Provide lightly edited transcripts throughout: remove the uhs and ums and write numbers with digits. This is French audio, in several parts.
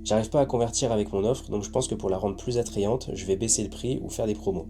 J'arrive pas à convertir avec mon offre, donc je pense que pour la rendre plus attrayante, je vais baisser le prix ou faire des promos.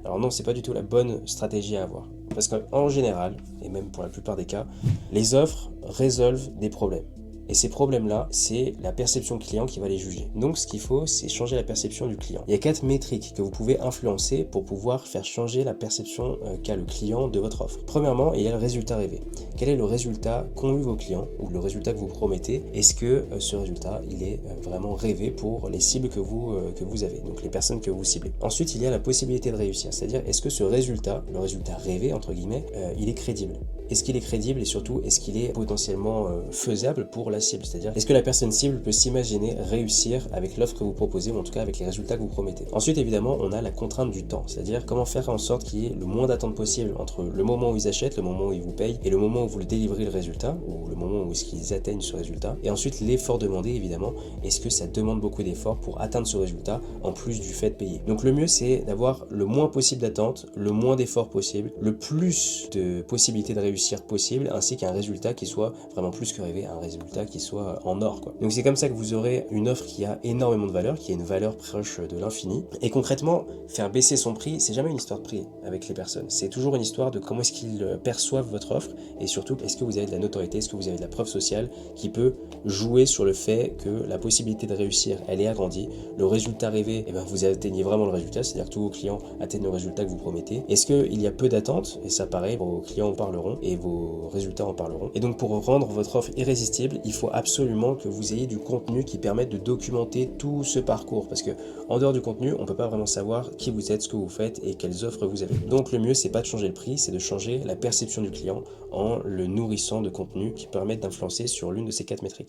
Alors non, c'est pas du tout la bonne stratégie à avoir. Parce qu'en général, et même pour la plupart des cas, les offres résolvent des problèmes. Et ces problèmes-là, c'est la perception client qui va les juger. Donc ce qu'il faut, c'est changer la perception du client. Il y a 4 métriques que vous pouvez influencer pour pouvoir faire changer la perception qu'a le client de votre offre. Premièrement, il y a le résultat rêvé. Quel est le résultat qu'ont eu vos clients, ou le résultat que vous promettez? Est-ce que ce résultat, il est vraiment rêvé pour les cibles que vous avez, donc les personnes que vous ciblez? Ensuite, il y a la possibilité de réussir, c'est-à-dire est-ce que ce résultat, le résultat rêvé entre guillemets, il est crédible? Est-ce qu'il est crédible et surtout est-ce qu'il est potentiellement faisable pour la cible? C'est-à-dire est-ce que la personne cible peut s'imaginer réussir avec l'offre que vous proposez ou en tout cas avec les résultats que vous promettez? Ensuite évidemment on a la contrainte du temps, c'est-à-dire comment faire en sorte qu'il y ait le moins d'attente possible entre le moment où ils achètent, le moment où ils vous payent et le moment où vous le délivrez le résultat ou le moment où est-ce qu'ils atteignent ce résultat. Et ensuite l'effort demandé évidemment, est-ce que ça demande beaucoup d'efforts pour atteindre ce résultat en plus du fait de payer? Donc le mieux c'est d'avoir le moins possible d'attente, le moins d'efforts possible, le plus de possibilités de réussir possible, ainsi qu'un résultat qui soit vraiment plus que rêvé, un résultat qui soit en or, quoi. Donc c'est comme ça que vous aurez une offre qui a énormément de valeur, qui a une valeur proche de l'infini. Et concrètement, faire baisser son prix, c'est jamais une histoire de prix avec les personnes. C'est toujours une histoire de comment est-ce qu'ils perçoivent votre offre et surtout est-ce que vous avez de la notoriété, est-ce que vous avez de la preuve sociale qui peut jouer sur le fait que la possibilité de réussir, elle est agrandie. Le résultat rêvé, eh ben, vous atteignez vraiment le résultat, c'est-à-dire que tous vos clients atteignent le résultat que vous promettez. Est-ce qu'il y a peu d'attente? Et ça pareil, vos clients en parleront et vos résultats en parleront. Et donc pour rendre votre offre irrésistible, il faut absolument que vous ayez du contenu qui permette de documenter tout ce parcours. Parce que en dehors du contenu, on ne peut pas vraiment savoir qui vous êtes, ce que vous faites et quelles offres vous avez. Donc le mieux, c'est pas de changer le prix, c'est de changer la perception du client en le nourrissant de contenu qui permettent d'influencer sur l'une de ces 4 métriques.